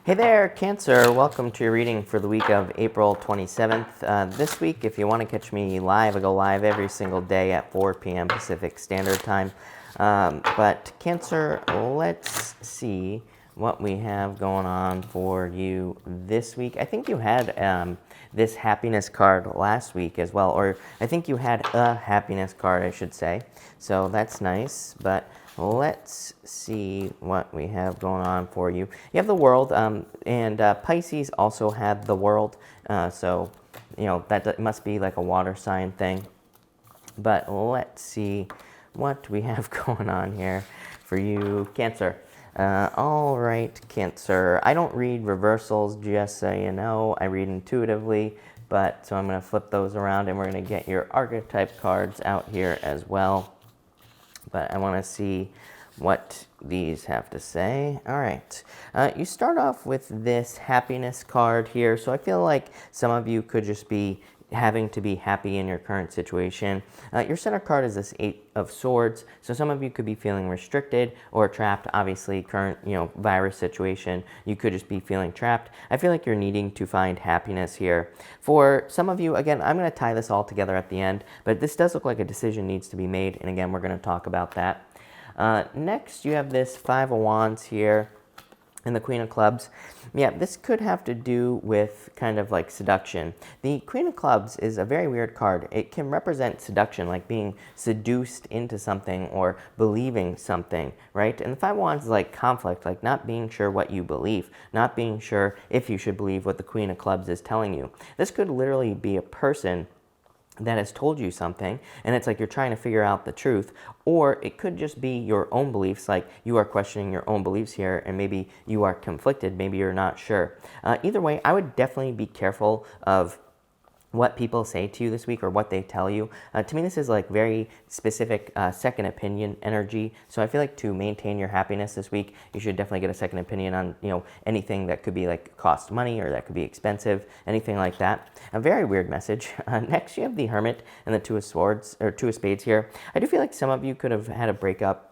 Hey there, Cancer. Welcome to your reading for the week of April 27th. This week, if you want to catch me live, I go live every single day at 4 p.m. Pacific Standard Time. But Cancer, let's see what we have going on for you this week. I think you had this happiness card last week as well, or I think you had a happiness card, I should say. So that's nice, but let's see what we have going on for you. You have the World, and Pisces also had the World, so you know that must be like a water sign thing. But let's see what we have going on here for you, Cancer. All right, Cancer. I don't read reversals, just so you know. I read intuitively, but so I'm going to flip those around, and we're going to get your archetype cards out here as well. But I want to see what these have to say. All right. You start off with this happiness card here. So I feel like some of you could just be having to be happy in your current situation. Your center card is this 8 of Swords. So some of you could be feeling restricted or trapped. Obviously, current, virus situation, you could just be feeling trapped. I feel like you're needing to find happiness here. For some of you, again, I'm going to tie this all together at the end, but this does look like a decision needs to be made. And again, we're going to talk about that. Next, you have this 5 of Wands here and the Queen of Clubs. Yeah, this could have to do with kind of like seduction. The Queen of Clubs is a very weird card. It can represent seduction, like being seduced into something or believing something, right? And the 5 of Wands is like conflict, like not being sure what you believe, not being sure if you should believe what the Queen of Clubs is telling you. This could literally be a person that has told you something, and it's like you're trying to figure out the truth, or it could just be your own beliefs, like you are questioning your own beliefs here, and maybe you are conflicted, maybe you're not sure. Either way, I would definitely be careful of what people say to you this week or what they tell you. To me, this is like very specific second opinion energy. So I feel like to maintain your happiness this week, you should definitely get a second opinion on anything that could be like cost money or that could be expensive, anything like that. A very weird message. Next, you have the Hermit and the 2 of Swords or 2 of Spades here. I do feel like some of you could have had a breakup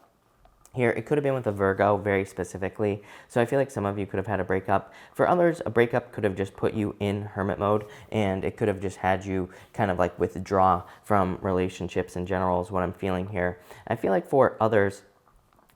here. It could have been with a Virgo very specifically. So I feel like some of you could have had a breakup. For others, a breakup could have just put you in hermit mode, and it could have just had you kind of like withdraw from relationships in general is what I'm feeling here. I feel like for others,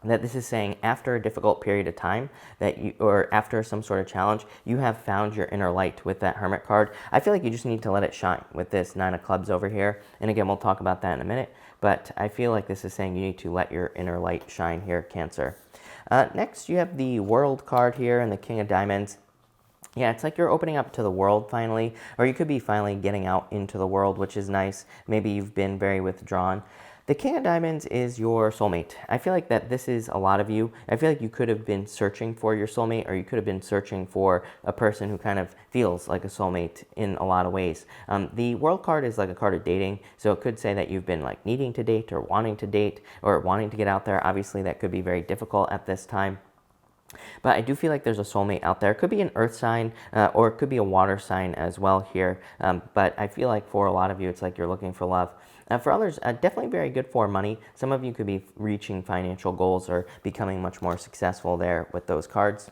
that this is saying after a difficult period of time that you, or after some sort of challenge, you have found your inner light with that Hermit card. I feel like you just need to let it shine with this 9 of Clubs over here. And again, we'll talk about that in a minute. But I feel like this is saying you need to let your inner light shine here, Cancer. Next, you have the World card here and the King of Diamonds. Yeah, it's like you're opening up to the world finally, or you could be finally getting out into the world, which is nice. Maybe you've been very withdrawn. The King of Diamonds is your soulmate. I feel like that this is a lot of you. I feel like you could have been searching for your soulmate, or you could have been searching for a person who kind of feels like a soulmate in a lot of ways. The World card is like a card of dating, so it could say that you've been like needing to date or wanting to date or wanting to get out there. Obviously, that could be very difficult at this time. But I do feel like there's a soulmate out there. It could be an earth sign or it could be a water sign as well here. But I feel like for a lot of you, it's like you're looking for love. For others, definitely very good for money. Some of you could be reaching financial goals or becoming much more successful there with those cards.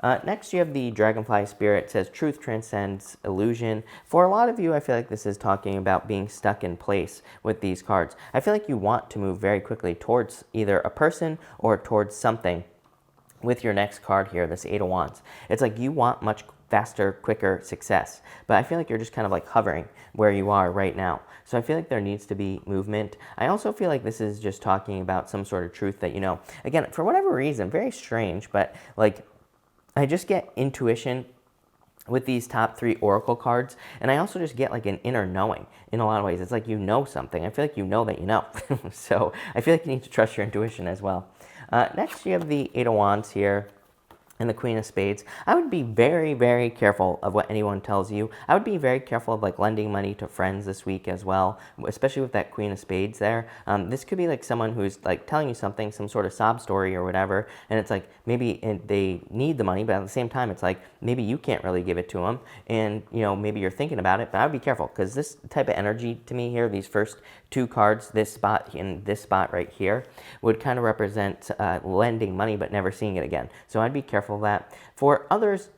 Next, you have the Dragonfly Spirit. It says truth transcends illusion. For a lot of you, I feel like this is talking about being stuck in place with these cards. I feel like you want to move very quickly towards either a person or towards something. With your next card here, this 8 of Wands, it's like you want much faster, quicker success. But I feel like you're just kind of like hovering where you are right now. So I feel like there needs to be movement. I also feel like this is just talking about some sort of truth that, again, for whatever reason, very strange, but like I just get intuition with these top 3 oracle cards, and I also just get like an inner knowing in a lot of ways. It's like you know something. I feel like you know that you know. So I feel like you need to trust your intuition as well. Next, you have the 8 of Wands here and the Queen of Spades. I would be very, very careful of what anyone tells you. I would be very careful of like lending money to friends this week as well, especially with that Queen of Spades there. This could be like someone who's like telling you something, some sort of sob story or whatever, and it's like maybe they need the money, but at the same time, it's like maybe you can't really give it to them, and maybe you're thinking about it, but I would be careful because this type of energy to me here, these first 2 cards, this spot and this spot right here, would kind of represent lending money but never seeing it again. So I'd be careful of that. For others,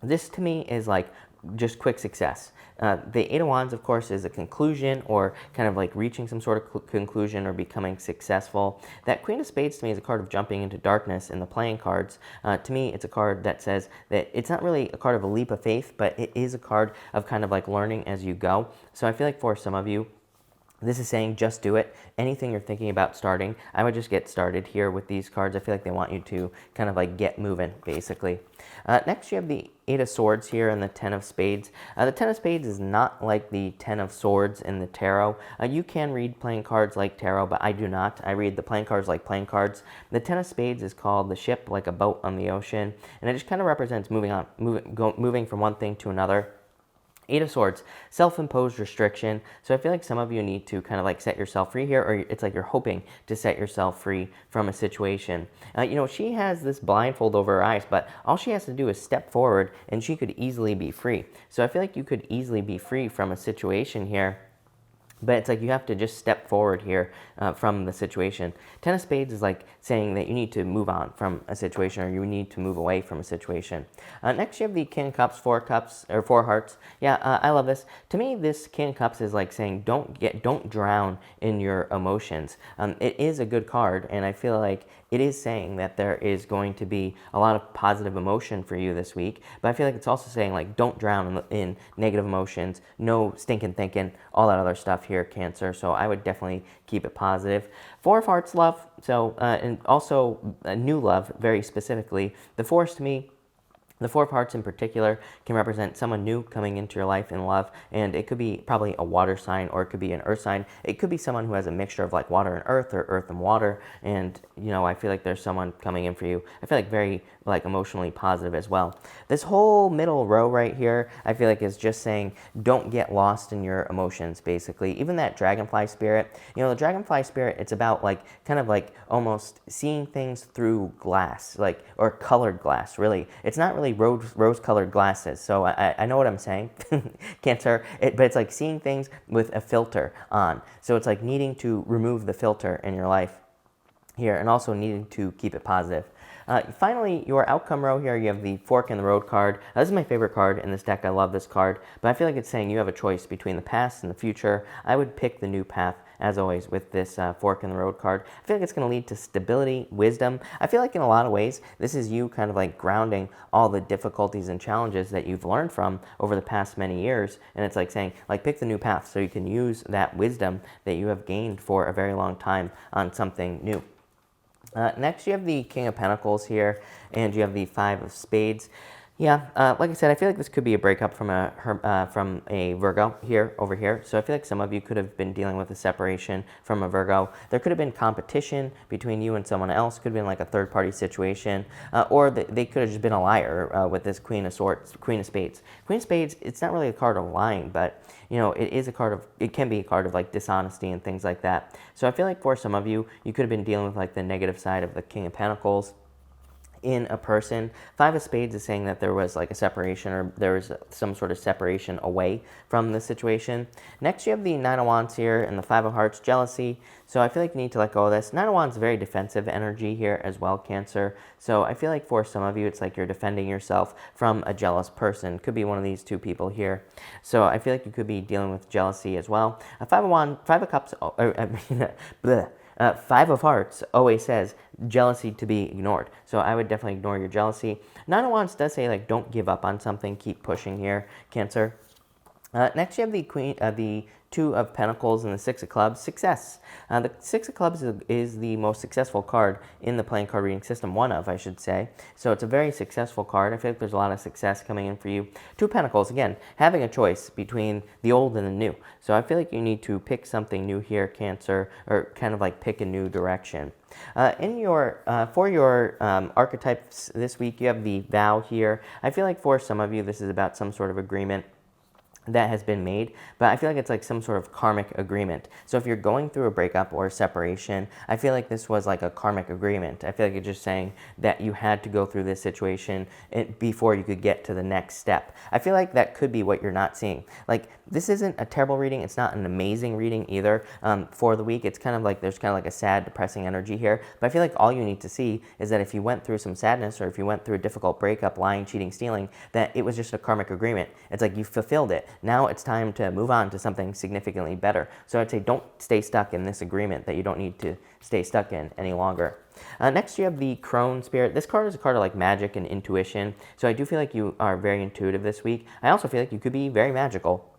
This to me is like just quick success. The Eight of Wands, of course, is a conclusion or kind of like reaching some sort of conclusion or becoming successful. That Queen of Spades to me is a card of jumping into darkness in the playing cards. To me, it's a card that says that it's not really a card of a leap of faith, but it is a card of kind of like learning as you go. So I feel like for some of you, this is saying just do it. Anything you're thinking about starting, I would just get started here with these cards. I feel like they want you to kind of like get moving, basically. Next, you have the Eight of Swords here and the Ten of Spades. The Ten of Spades is not like the Ten of Swords in the Tarot. You can read playing cards like Tarot, but I do not. I read the playing cards like playing cards. The Ten of Spades is called the ship, like a boat on the ocean, and it just kind of represents moving from one thing to another. Eight of Swords, self-imposed restriction. So I feel like some of you need to kind of like set yourself free here, or it's like you're hoping to set yourself free from a situation. She has this blindfold over her eyes, but all she has to do is step forward and she could easily be free. So I feel like you could easily be free from a situation here. But it's like you have to just step forward here from the situation. Ten of Spades is like saying that you need to move on from a situation, or you need to move away from a situation. Next, you have the King of Cups, Four Hearts. Yeah, I love this. To me, this King of Cups is like saying don't drown in your emotions. It is a good card, and I feel like it is saying that there is going to be a lot of positive emotion for you this week. But I feel like it's also saying like don't drown in negative emotions, no stinking thinking, all that other stuff here, Cancer. So I would definitely keep it positive. Four of Hearts, love. So and also new love, very specifically. The Force to me, the Four of Hearts in particular can represent someone new coming into your life in love, and it could be probably a water sign, or it could be an earth sign. It could be someone who has a mixture of like water and earth, or earth and water, and I feel like there's someone coming in for you. I feel like very like emotionally positive as well. This whole middle row right here, I feel like is just saying don't get lost in your emotions, basically. Even that Dragonfly spirit, the Dragonfly spirit, it's about like kind of like almost seeing things through glass, like, or colored glass, really. It's not really rose-colored glasses, so I know what I'm saying, Cancer, but it's like seeing things with a filter on. So it's like needing to remove the filter in your life here, and also needing to keep it positive. Finally, your outcome row here, you have the Fork in the Road card. This is my favorite card in this deck. I love this card, but I feel like it's saying you have a choice between the past and the future. I would pick the new path, as always, with this Fork in the Road card. I feel like it's going to lead to stability, wisdom. I feel like in a lot of ways, this is you kind of like grounding all the difficulties and challenges that you've learned from over the past many years, and it's like saying, like, pick the new path so you can use that wisdom that you have gained for a very long time on something new. Next, you have the King of Pentacles here, and you have the Five of Spades. Yeah, like I said, I feel like this could be a breakup from a Virgo over here. So I feel like some of you could have been dealing with a separation from a Virgo. There could have been competition between you and someone else. Could have been like a third-party situation, or they could have just been a liar with this Queen of Spades. Queen of Spades, it's not really a card of lying, but it can be a card of like dishonesty and things like that. So I feel like for some of you, you could have been dealing with like the negative side of the King of Pentacles in a person. Five of Spades is saying that there was like a separation, or there was some sort of separation away from the situation. Next, you have the Nine of Wands here and the Five of Hearts, jealousy. So I feel like you need to let go of this. Nine of Wands, very defensive energy here as well, Cancer. So I feel like for some of you, it's like you're defending yourself from a jealous person. Could be one of these two people here. So I feel like you could be dealing with jealousy as well. Five of Cups, bleh. Five of Hearts always says jealousy to be ignored. So I would definitely ignore your jealousy. Nine of Wands does say like don't give up on something, keep pushing here, Cancer. Next, you have the Two of Pentacles and the Six of Clubs, success. The Six of Clubs is the most successful card in the playing card reading system, one of, I should say. So it's a very successful card. I feel like there's a lot of success coming in for you. Two of Pentacles, again, having a choice between the old and the new. So I feel like you need to pick something new here, Cancer, or kind of like pick a new direction. For your archetypes this week, you have the Vow here. I feel like for some of you, this is about some sort of agreement. that has been made, but I feel like it's like some sort of karmic agreement. So if you're going through a breakup or a separation, I feel like this was like a karmic agreement. I feel like it's just saying that you had to go through this situation before you could get to the next step. I feel like that could be what you're not seeing. Like, this isn't a terrible reading. It's not an amazing reading either for the week. It's kind of like, there's kind of like a sad, depressing energy here. But I feel like all you need to see is that if you went through some sadness, or if you went through a difficult breakup, lying, cheating, stealing, that it was just a karmic agreement. It's like you fulfilled it. Now it's time to move on to something significantly better. So I'd say don't stay stuck in this agreement that you don't need to stay stuck in any longer. Next, you have the Crone Spirit. This card is a card of like magic and intuition. So I do feel like you are very intuitive this week. I also feel like you could be very magical.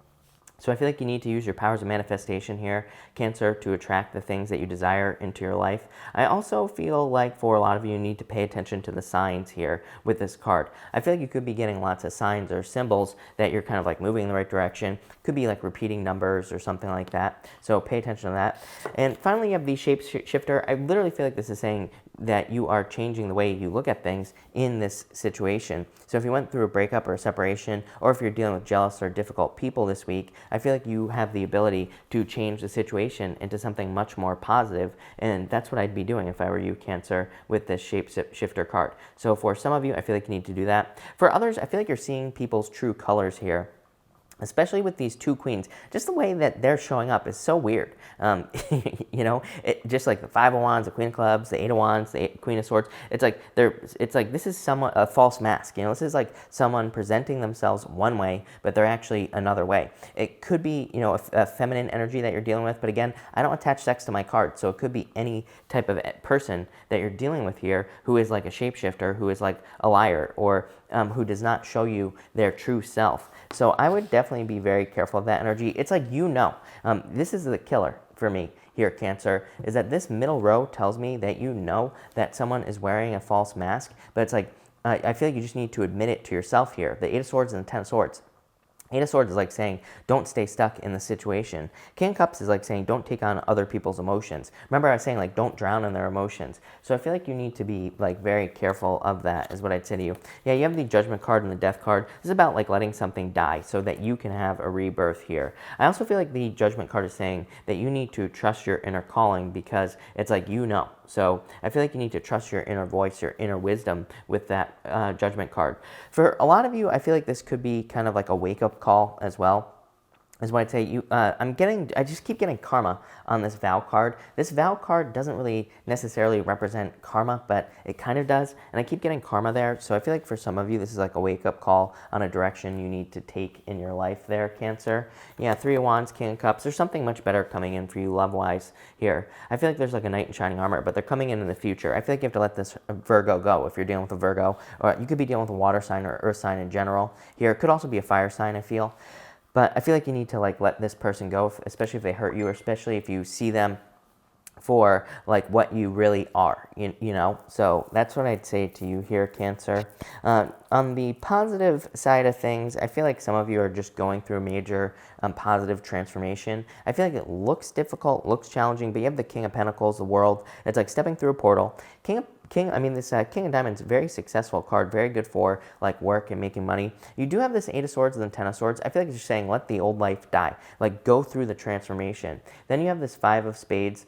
So I feel like you need to use your powers of manifestation here, Cancer, to attract the things that you desire into your life. I also feel like for a lot of you need to pay attention to the signs here with this card. I feel like you could be getting lots of signs or symbols that you're kind of like moving in the right direction. Could be like repeating numbers or something like that. So pay attention to that. And finally, you have the Shapeshifter. I literally feel like this is saying that you are changing the way you look at things in this situation. So if you went through a breakup or a separation, or if you're dealing with jealous or difficult people this week, I feel like you have the ability to change the situation into something much more positive, and that's what I'd be doing if I were you, Cancer, with this Shapeshifter card. So for some of you, I feel like you need to do that. For others, I feel like you're seeing people's true colors here, especially with these two queens. Just the way that they're showing up is so weird. You know, just like the Five of Wands, the Queen of Clubs, the Eight of Wands, the Queen of Swords. It's like this is somewhat a false mask. You know, this is like someone presenting themselves one way, but they're actually another way. It could be, you know, a feminine energy that you're dealing with, but again, I don't attach sex to my card, so it could be any type of person that you're dealing with here who is like a shapeshifter, who is like a liar, or who does not show you their true self. So I would definitely be very careful of that energy. It's like, you know, this is the killer for me here, Cancer, is that this middle row tells me that you know that someone is wearing a false mask, but it's like, I feel like you just need to admit it to yourself here. The Eight of Swords and the Ten of Swords. Eight of Swords is like saying, don't stay stuck in the situation. King of Cups is like saying, don't take on other people's emotions. Remember I was saying, like, don't drown in their emotions. So I feel like you need to be, like, very careful of that, is what I'd say to you. Yeah, you have the Judgment card and the Death card. This is about, like, letting something die so that you can have a rebirth here. I also feel like the Judgment card is saying that you need to trust your inner calling, because it's like, you know. So I feel like you need to trust your inner voice, your inner wisdom with that Judgment card. For a lot of you, I feel like this could be kind of like a wake-up call as well, is what I'd say. I just keep getting karma on this vow card. This vow card doesn't really necessarily represent karma, but it kind of does, and I keep getting karma there. So I feel like for some of you, this is like a wake-up call on a direction you need to take in your life there, Cancer. Yeah, Three of Wands, King of Cups. There's something much better coming in for you love-wise here. I feel like there's like a knight in shining armor, but they're coming in the future. I feel like you have to let this Virgo go if you're dealing with a Virgo, or you could be dealing with a water sign or earth sign in general here. It could also be a fire sign, I feel. But I feel like you need to like let this person go, especially if they hurt you, or especially if you see them for like what you really are, you know. So that's what I'd say to you here, Cancer. On the positive side of things, I feel like some of you are just going through a major positive transformation. I feel like it looks difficult, looks challenging, but you have the King of Pentacles, the World. It's like stepping through a portal. King of Diamonds, very successful card, very good for like work and making money. You do have this Eight of Swords and the Ten of Swords. I feel like it's just saying, let the old life die, like go through the transformation. Then you have this Five of Spades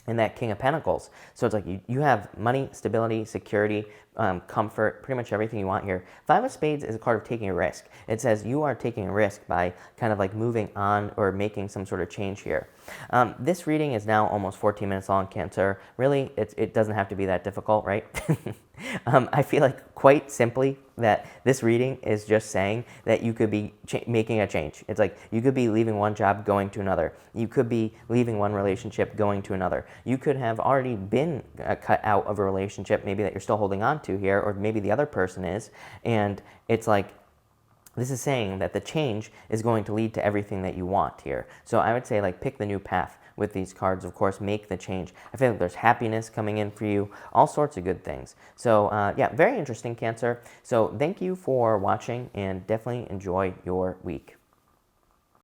and that King of Pentacles. So it's like you have money, stability, security, comfort, pretty much everything you want here. Five of Spades is a card of taking a risk. It says you are taking a risk by kind of like moving on or making some sort of change here. This reading is now almost 14 minutes long, Cancer. Really, it doesn't have to be that difficult, right? I feel like quite simply that this reading is just saying that you could be making a change. It's like you could be leaving one job, going to another. You could be leaving one relationship, going to another. You could have already been cut out of a relationship, maybe that you're still holding on to here, or maybe the other person is, and it's like, this is saying that the change is going to lead to everything that you want here. So I would say, like, pick the new path with these cards. Of course, make the change. I feel like there's happiness coming in for you, all sorts of good things. So yeah, very interesting, Cancer. So thank you for watching, and definitely enjoy your week.